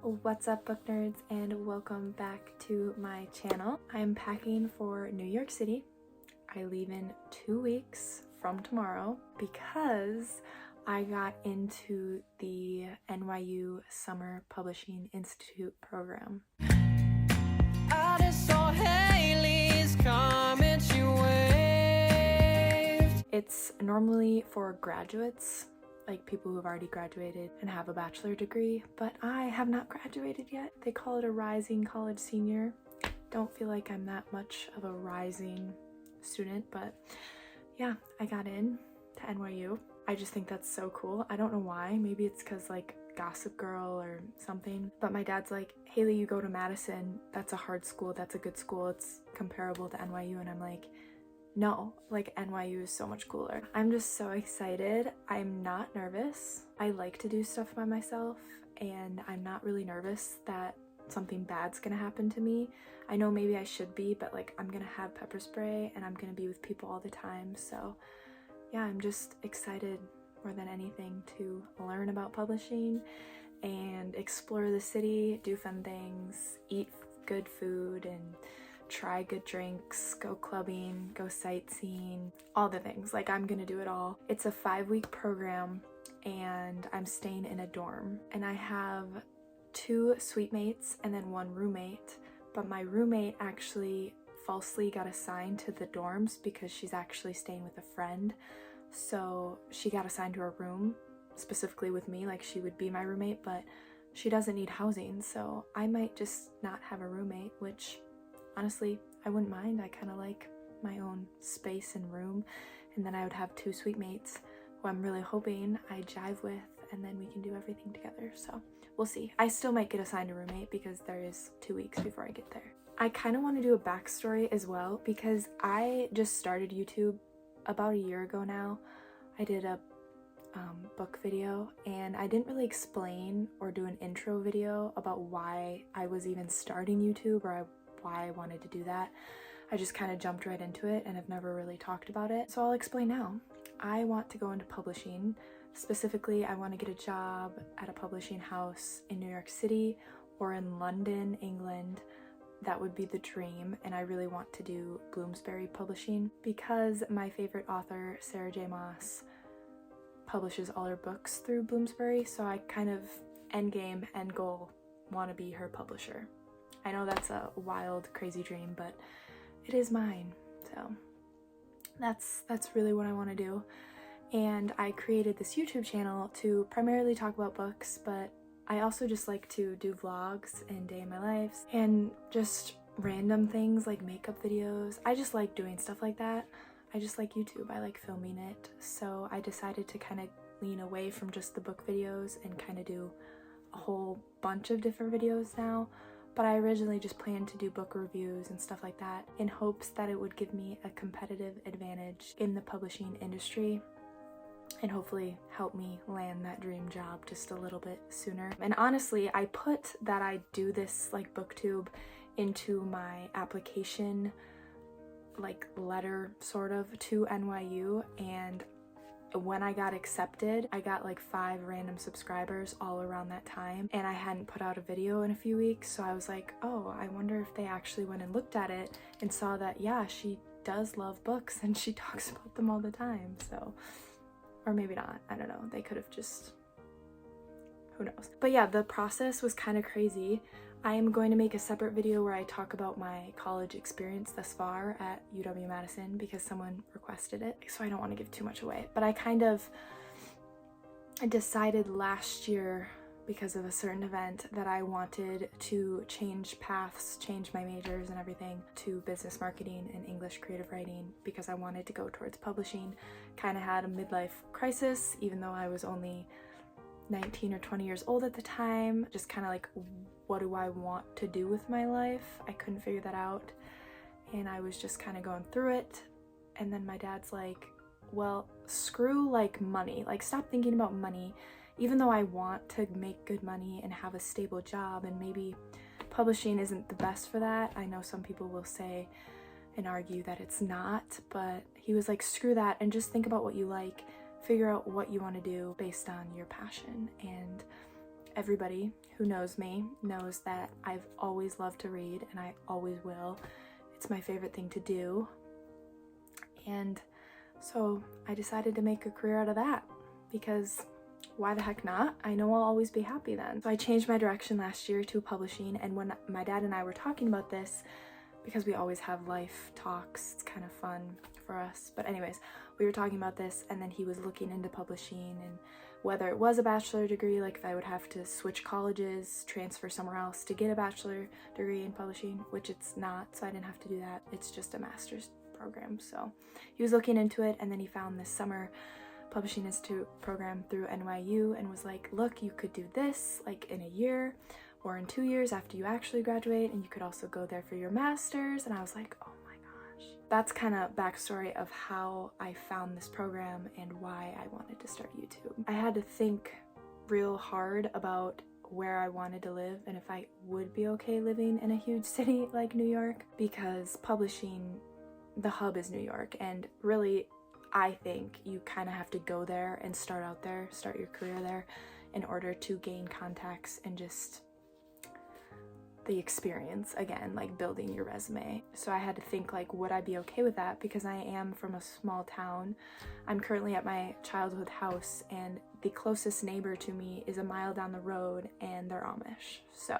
What's up, book nerds, and welcome back to my channel. I'm packing for New York City. I leave in 2 weeks from tomorrow because I got into the NYU Summer Publishing Institute program. I just saw Haley's comment you waved. It's normally for graduates, like people who've already graduated and have a bachelor degree, but I have not graduated yet. They call it a rising college senior. Don't feel like I'm that much of a rising student, but yeah, I got in to NYU. I just think that's so cool. I don't know why. Maybe it's because like Gossip Girl or something, but my dad's like, Haley, you go to Madison. That's a hard school. That's a good school. It's comparable to NYU. And I'm like, no, like NYU is so much cooler. I'm just so excited. I'm not nervous. I like to do stuff by myself, and I'm not really nervous that something bad's gonna happen to me. I know maybe I should be, but like I'm gonna have pepper spray and I'm gonna be with people all the time. So yeah, I'm just excited more than anything to learn about publishing and explore the city, do fun things, eat good food, and try good drinks, go clubbing, go sightseeing, all the things. Like, I'm gonna do it all. It's a 5-week program and I'm staying in a dorm, and I have 2 suite mates and then 1 roommate, but my roommate actually falsely got assigned to the dorms because she's actually staying with a friend. So she got assigned to a room specifically with me, like she would be my roommate, but she doesn't need housing, so I might just not have a roommate, which honestly, I wouldn't mind. I kind of like my own space and room, and then I would have 2 suite mates who I'm really hoping I jive with, and then we can do everything together. So we'll see. I still might get assigned a roommate because there is 2 weeks before I get there. I kind of want to do a backstory as well because I just started YouTube about a year ago now. I did a book video, and I didn't really explain or do an intro video about why I was even starting YouTube or why I wanted to do that. I just kind of jumped right into it and have never really talked about it. So I'll explain now. I want to go into publishing. Specifically, I want to get a job at a publishing house in New York City or in London, England. That would be the dream, and I really want to do Bloomsbury Publishing because my favorite author, Sarah J. Maas, publishes all her books through Bloomsbury, so I kind of end goal want to be her publisher. I know that's a wild, crazy dream, but it is mine. So that's really what I want to do. And I created this YouTube channel to primarily talk about books, but I also just like to do vlogs and day in my life and just random things like makeup videos. I just like doing stuff like that. I just like YouTube. I like filming it. So I decided to kind of lean away from just the book videos and kind of do a whole bunch of different videos now. But I originally just planned to do book reviews and stuff like that in hopes that it would give me a competitive advantage in the publishing industry and hopefully help me land that dream job just a little bit sooner. And honestly, I put that I do this like booktube into my application like letter sort of to NYU, and when I got accepted, I got like 5 random subscribers all around that time, and I hadn't put out a video in a few weeks, so I was like, oh, I wonder if they actually went and looked at it and saw that, yeah, she does love books and she talks about them all the time. So, or maybe not, I don't know, they could have just, who knows. But yeah, the process was kind of crazy. I am going to make a separate video where I talk about my college experience thus far at UW-Madison because someone requested it, so I don't want to give too much away. But I kind of decided last year, because of a certain event, that I wanted to change paths, change my majors and everything to business marketing and English creative writing because I wanted to go towards publishing. Kind of had a midlife crisis, even though I was only 19 or 20 years old at the time. Just kind of like, what do I want to do with my life? I couldn't figure that out, and I was just kind of going through it. And then my dad's like, well, screw like money, like stop thinking about money. Even though I want to make good money and have a stable job, and maybe publishing isn't the best for that. I know some people will say and argue that it's not, but he was like, screw that and just think about what you like, figure out what you want to do based on your passion. And everybody who knows me knows that I've always loved to read, and I always will. It's my favorite thing to do. And so I decided to make a career out of that, because why the heck not? I know I'll always be happy then. So I changed my direction last year to publishing, and when my dad and I were talking about this, because we always have life talks, it's kind of fun for us. But anyways, we were talking about this, and then he was looking into publishing and whether it was a bachelor degree, like if I would have to switch colleges, transfer somewhere else to get a bachelor degree in publishing, which it's not, so I didn't have to do that. It's just a master's program. So he was looking into it, and then he found this summer publishing institute program through NYU and was like, look, you could do this like in a year or in 2 years after you actually graduate, and you could also go there for your master's. And I was like, oh my gosh. That's kind of backstory of how I found this program and why I wanted to start YouTube. I had to think real hard about where I wanted to live and if I would be okay living in a huge city like New York, because publishing, the hub is New York, and really I think you kind of have to go there and start out there, start your career there in order to gain contacts and just the experience, again, like building your resume. So I had to think, like, would I be okay with that? Because I am from a small town. I'm currently at my childhood house, and the closest neighbor to me is a mile down the road, and they're Amish. So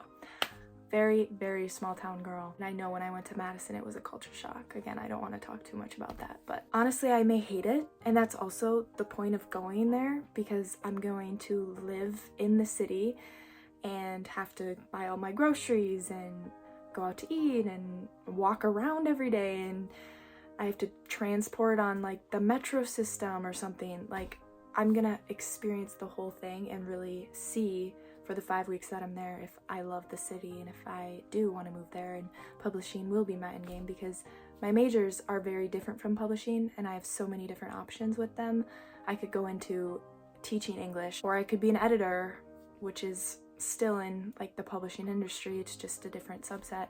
very, very small town girl. And I know when I went to Madison, it was a culture shock. Again, I don't want to talk too much about that, but honestly, I may hate it. And that's also the point of going there, because I'm going to live in the city and have to buy all my groceries and go out to eat and walk around every day, and I have to transport on like the metro system or something. Like, I'm gonna experience the whole thing and really see for the 5 weeks that I'm there if I love the city and if I do want to move there. And publishing will be my end game, because my majors are very different from publishing and I have so many different options with them. I could go into teaching English, or I could be an editor, which is still in like the publishing industry, it's just a different subset.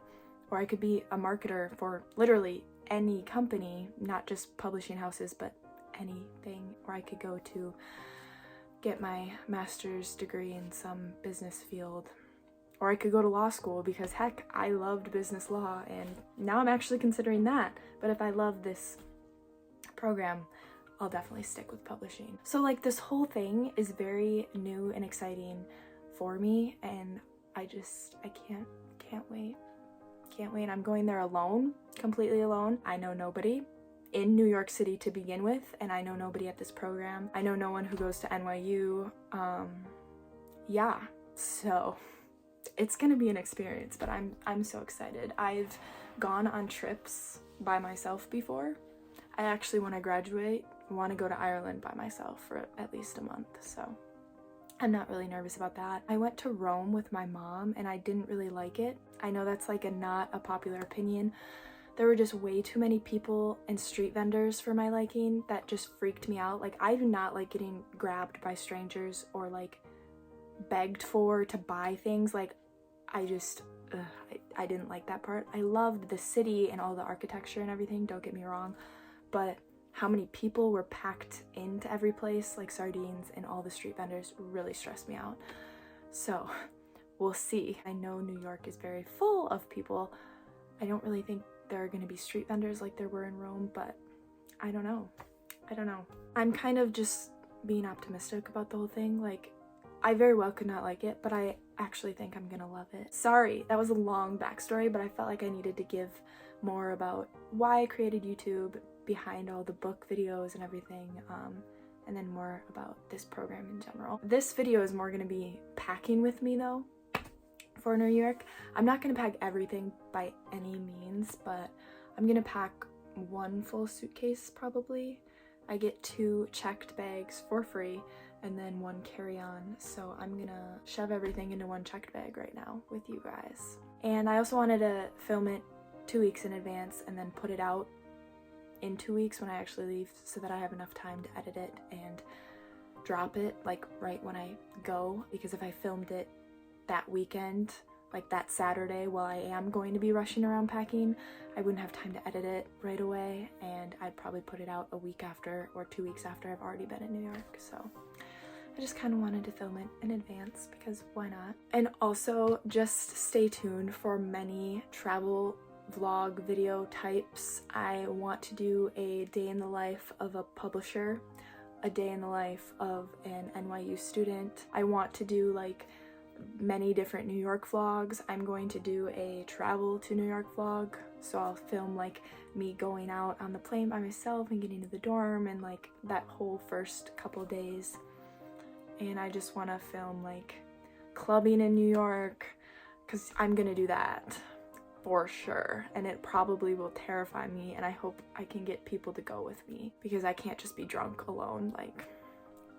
Or I could be a marketer for literally any company, not just publishing houses, but anything. Or I could go to get my master's degree in some business field. Or I could go to law school, because heck, I loved business law and now I'm actually considering that. But if I love this program, I'll definitely stick with publishing. So like, this whole thing is very new and exciting for me, and I can't wait. I'm going there alone, completely alone. I know nobody in New York City to begin with, and I know nobody at this program. I know no one who goes to NYU. Yeah, so it's gonna be an experience, but I'm so excited. I've gone on trips by myself before. I actually, when I graduate, want to go to Ireland by myself for at least a month, so I'm not really nervous about that. I went to Rome with my mom and I didn't really like it. I know that's like not a popular opinion. There were just way too many people and street vendors for my liking that just freaked me out. Like, I do not like getting grabbed by strangers or like begged for to buy things. Like, I didn't like that part. I loved the city and all the architecture and everything, don't get me wrong, but how many people were packed into every place like sardines, and all the street vendors really stressed me out. So we'll see. I know New York is very full of people. I don't really think there are going to be street vendors like there were in Rome, but I don't know. I'm kind of just being optimistic about the whole thing. Like, I very well could not like it, but I actually think I'm gonna love it. Sorry, that was a long backstory, but I felt like I needed to give more about why I created YouTube, behind all the book videos and everything, and then more about this program in general. This video is more gonna be packing with me though for New York. I'm not gonna pack everything by any means, but I'm gonna pack one full suitcase probably. I get 2 checked bags for free and then 1 carry-on, so I'm gonna shove everything into 1 checked bag right now with you guys. And I also wanted to film it 2 weeks in advance and then put it out in 2 weeks when I actually leave, so that I have enough time to edit it and drop it like right when I go, because if I filmed it that weekend, like that Saturday, while I am going to be rushing around packing, I wouldn't have time to edit it right away, and I'd probably put it out a week after or 2 weeks after I've already been in New York. So I just kind of wanted to film it in advance because why not? And also just stay tuned for many travel vlog video types. I want to do a day in the life of a publisher, a day in the life of an NYU student. I want to do like many different New York vlogs. I'm going to do a travel to New York vlog, so I'll film like me going out on the plane by myself and getting to the dorm and like that whole first couple days. And I just want to film like clubbing in New York, because I'm gonna do that for sure, and it probably will terrify me, and I hope I can get people to go with me because I can't just be drunk alone. Like,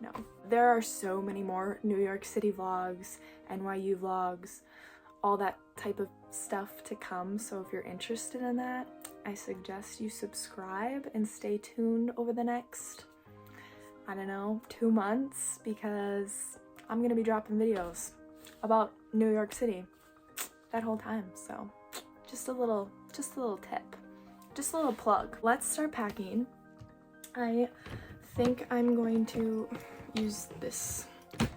no. There are so many more New York City vlogs, NYU vlogs, all that type of stuff to come, so if you're interested in that, I suggest you subscribe and stay tuned over the next, I don't know, 2 months, because I'm gonna be dropping videos about New York City that whole time. So just a little tip, just a little plug. Let's start packing. I think I'm going to use this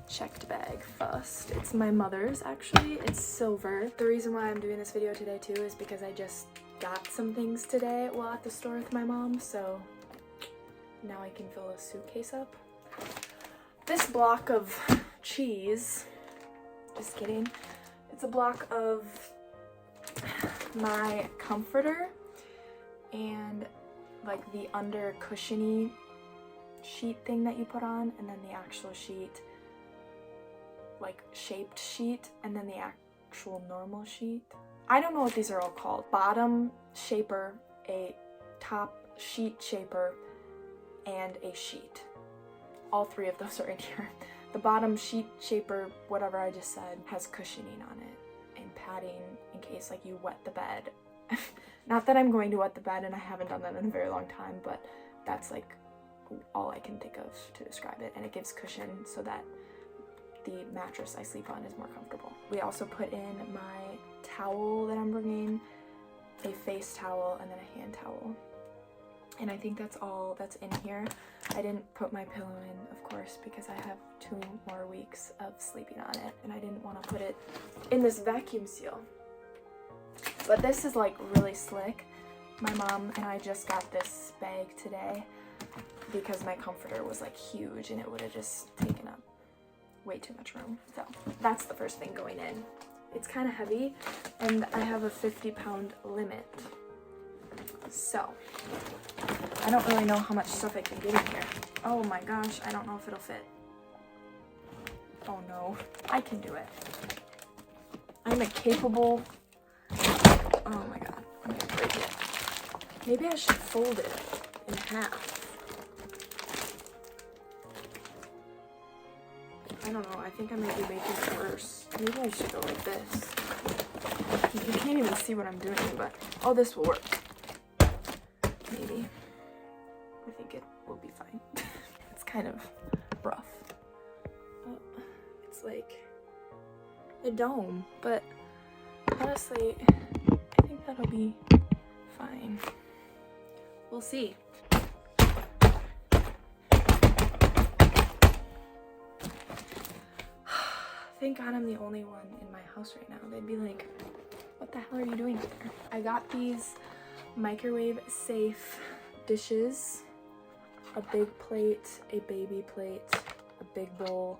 checked bag first. It's my mother's, actually. It's silver. The reason why I'm doing this video today too is because I just got some things today while at the store with my mom, so now I can fill a suitcase up. This block of cheese, just kidding, it's a block of my comforter and like the under cushiony sheet thing that you put on, and then the actual sheet, like shaped sheet, and then the actual normal sheet. I don't know what these are all called. Bottom shaper, a top sheet shaper, and a sheet. All three of those are in here. The bottom sheet shaper, whatever I just said, has cushioning on it and padding in case like you wet the bed. Not that I'm going to wet the bed, and I haven't done that in a very long time, but that's like all I can think of to describe it. And it gives cushion so that the mattress I sleep on is more comfortable. We also put in my towel that I'm bringing, a face towel, and then a hand towel. And I think that's all that's in here. I didn't put my pillow in, of course, because I have 2 more weeks of sleeping on it, and I didn't want to put it in this vacuum seal. But this is like really slick. My mom and I just got this bag today because my comforter was like huge and it would have just taken up way too much room. So that's the first thing going in. It's kind of heavy, and I have a 50-pound limit. So I don't really know how much stuff I can get in here. Oh my gosh, I don't know if it'll fit. Oh no, I can do it. I'm a capable, oh my god, I'm gonna break it. Maybe I should fold it in half. I don't know, I think I might be making it worse. Maybe I should go like this. You can't even see what I'm doing, but oh, this will work. Maybe. I think it will be fine. It's kind of rough. Oh, it's like a dome, but honestly, I think that'll be fine. We'll see. Thank God I'm the only one in my house right now. They'd be like, what the hell are you doing there? I got these microwave safe dishes, a big plate, a baby plate, a big bowl,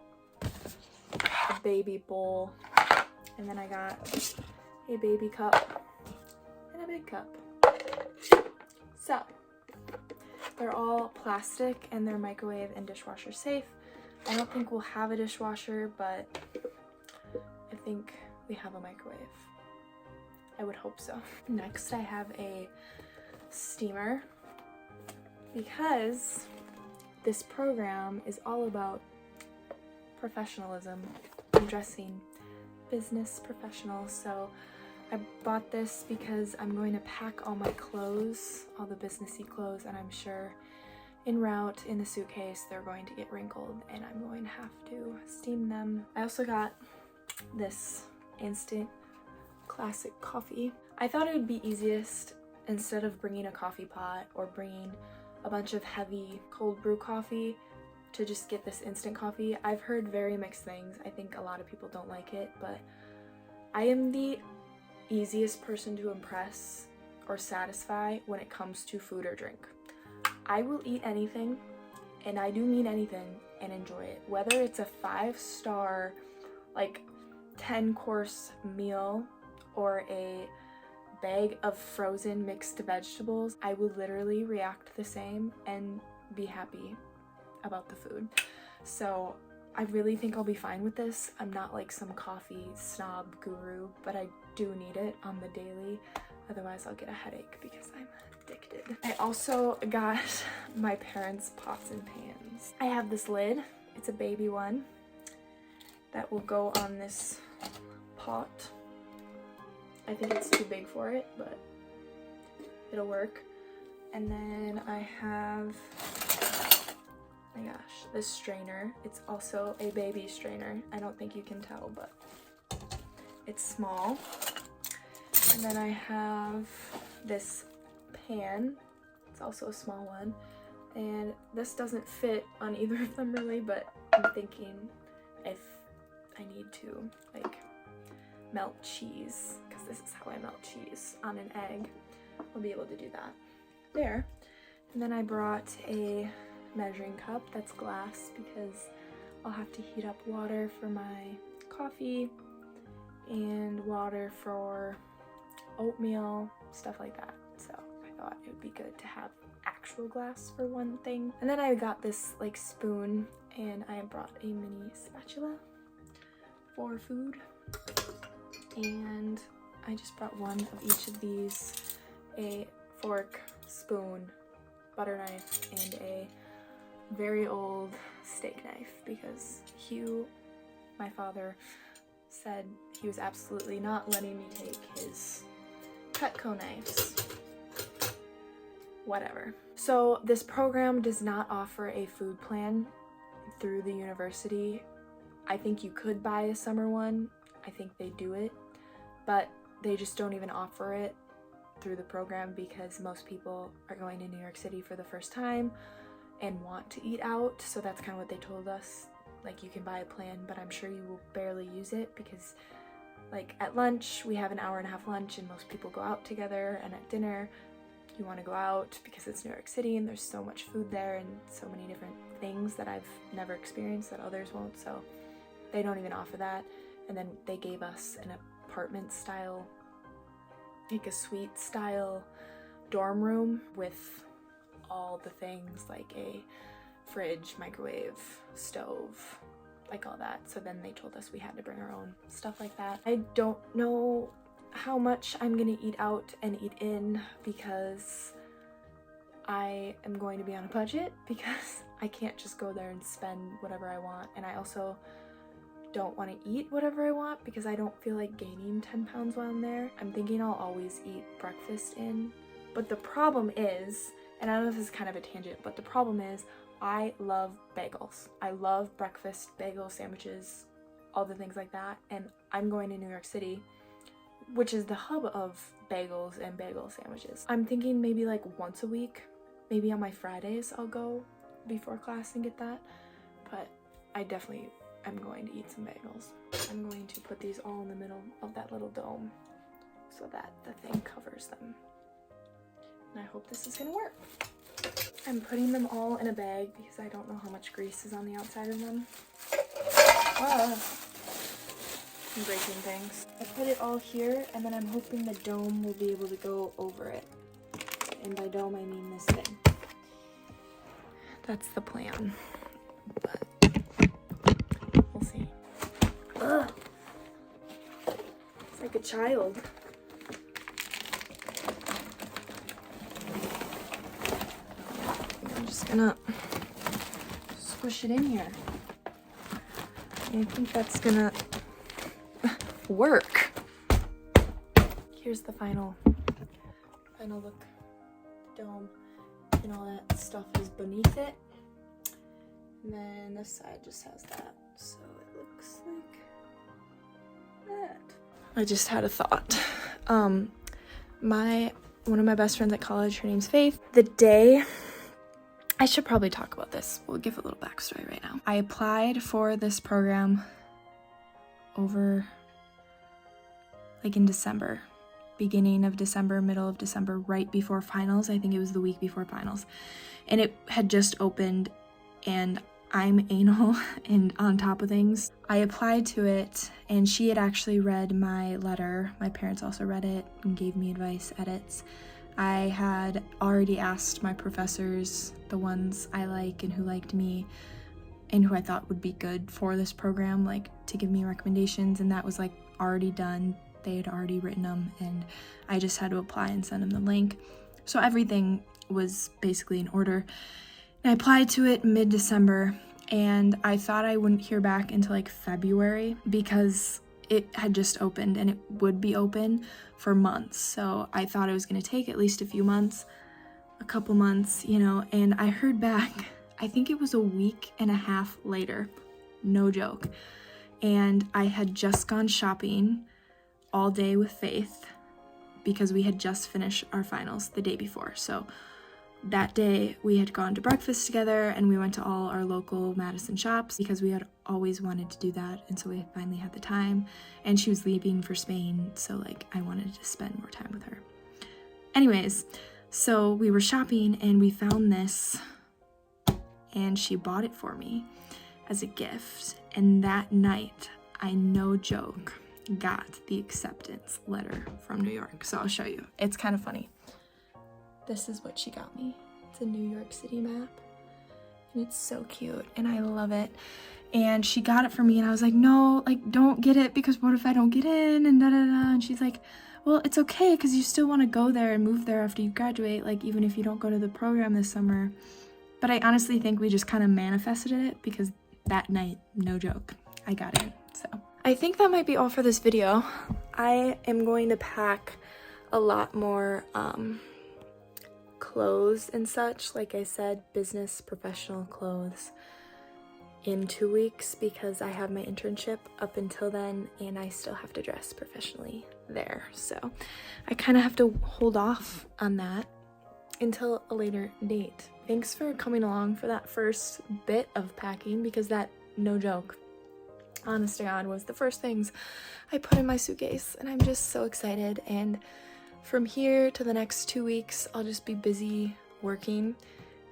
a baby bowl, and then I got a baby cup and a big cup. So they're all plastic and they're microwave and dishwasher safe. I don't think we'll have a dishwasher, but I think we have a microwave. I would hope so. Next, I have a steamer because this program is all about professionalism and dressing business professional. So I bought this because I'm going to pack all my clothes, all the businessy clothes, and I'm sure en route in the suitcase they're going to get wrinkled and I'm going to have to steam them. I also got this instant classic coffee. I thought it would be easiest, instead of bringing a coffee pot or bringing a bunch of heavy cold brew coffee, to just get this instant coffee. I've heard very mixed things. I think a lot of people don't like it, but I am the easiest person to impress or satisfy when it comes to food or drink. I will eat anything, and I do mean anything, and enjoy it. Whether it's a 5-star, like 10-course meal or a bag of frozen mixed vegetables, I will literally react the same and be happy about the food. So I really think I'll be fine with this. I'm not like some coffee snob guru, but I do need it on the daily. Otherwise I'll get a headache because I'm addicted. I also got my parents' pots and pans. I have this lid. It's a baby one that will go on this pot. I think it's too big for it, but it'll work. And then I have, oh my gosh, this strainer. It's also a baby strainer. I don't think you can tell, but it's small. And then I have this pan. It's also a small one. And this doesn't fit on either of them really, but I'm thinking if I need to like melt cheese, because this is how I melt cheese on an egg, I'll be able to do that there. And then I brought a measuring cup that's glass because I'll have to heat up water for my coffee and water for oatmeal, stuff like that. So I thought it would be good to have actual glass for one thing. And then I got this like spoon, and I brought a mini spatula for food. And I just brought one of each of these, a fork, spoon, butter knife, and a very old steak knife, because Hugh, my father, said he was absolutely not letting me take his Cutco knives. Whatever. So this program does not offer a food plan through the university. I think you could buy a summer one. I think they do it, but they just don't even offer it through the program because most people are going to New York City for the first time and want to eat out. So that's kind of what they told us. Like, you can buy a plan, but I'm sure you will barely use it because like at lunch, we have an hour-and-a-half lunch and most people go out together, and at dinner, you want to go out because it's New York City and there's so much food there and so many different things that I've never experienced that others won't, so they don't even offer that. And then they gave us an apartment style, like a suite style dorm room with all the things, like a fridge, microwave, stove, like all that. So then they told us we had to bring our own stuff like that. I don't know how much I'm gonna eat out and eat in because I am going to be on a budget, because I can't just go there and spend whatever I want. And I also don't want to eat whatever I want because I don't feel like gaining 10 pounds while I'm there. I'm thinking I'll always eat breakfast in. But the problem is, and I know this is kind of a tangent, but the problem is I love bagels. I love breakfast bagel sandwiches, all the things like that. And I'm going to New York City, which is the hub of bagels and bagel sandwiches. I'm thinking maybe like once a week, maybe on my Fridays I'll go before class and get that. But I definitely am going to eat some bagels. I'm going to put these all in the middle of that little dome so that the thing covers them. And I hope this is gonna work. I'm putting them all in a bag because I don't know how much grease is on the outside of them. Ah, I'm breaking things. I put it all here, and then I'm hoping the dome will be able to go over it. And by dome, I mean this thing. That's the plan. But we'll see. Ugh. It's like a child. I'm just gonna squish it in here. I think that's gonna work. Here's the final look. Dome and all that stuff is beneath it. And then this side just has that. So it looks like that. I just had a thought. One of my best friends at college, her name's Faith. The day I should probably talk about this. We'll give a little backstory right now. I applied for this program over like in December, beginning of December, middle of December, right before finals. I think it was the week before finals. And it had just opened, and I'm anal and on top of things. I applied to it, and she had actually read my letter. My parents also read it and gave me advice, edits. I had already asked my professors, the ones I like and who liked me and who I thought would be good for this program, like to give me recommendations, and that was like already done. They had already written them, and I just had to apply and send them the link. So everything was basically in order. And I applied to it mid-December, and I thought I wouldn't hear back until like February because it had just opened and it would be open for months. So I thought it was going to take at least a few months, a couple months, you know, and I heard back, I think it was a week and a half later, no joke. And I had just gone shopping all day with Faith because we had just finished our finals the day before. So that day we had gone to breakfast together, and we went to all our local Madison shops because we had always wanted to do that, and so we finally had the time. And she was leaving for Spain, so like I wanted to spend more time with her. Anyways, so we were shopping and we found this, and she bought it for me as a gift. And that night, I no joke, got the acceptance letter from New York. So I'll show you. It's kind of funny. This is what she got me. It's a New York City map, and it's so cute, and I love it. And she got it for me, and I was like, no, like, don't get it, because what if I don't get in, and da-da-da. And she's like, well, it's okay, because you still want to go there and move there after you graduate, like, even if you don't go to the program this summer. But I honestly think we just kind of manifested it, because that night, no joke, I got in. So I think that might be all for this video. I am going to pack a lot more clothes and such, like I said, business professional clothes, in 2 weeks because I have my internship up until then, and I still have to dress professionally there. So I kind of have to hold off on that until a later date. Thanks for coming along for that first bit of packing, because that, no joke, honest to God, was the first things I put in my suitcase, and I'm just so excited. And from here to the next 2 weeks, I'll just be busy working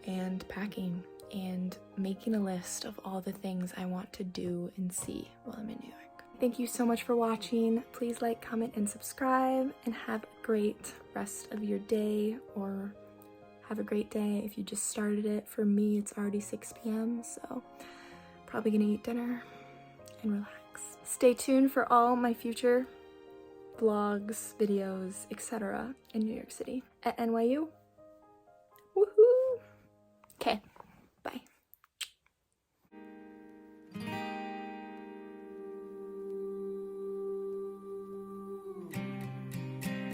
and packing and making a list of all the things I want to do and see while I'm in New York. Thank you so much for watching. Please like, comment, and subscribe, and have a great rest of your day, or have a great day if you just started it. For me, it's already 6 p.m., so probably gonna eat dinner and relax. Stay tuned for all my future vlogs, videos, etc. in New York City at NYU. Woohoo! Okay, bye.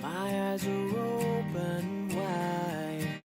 My eyes are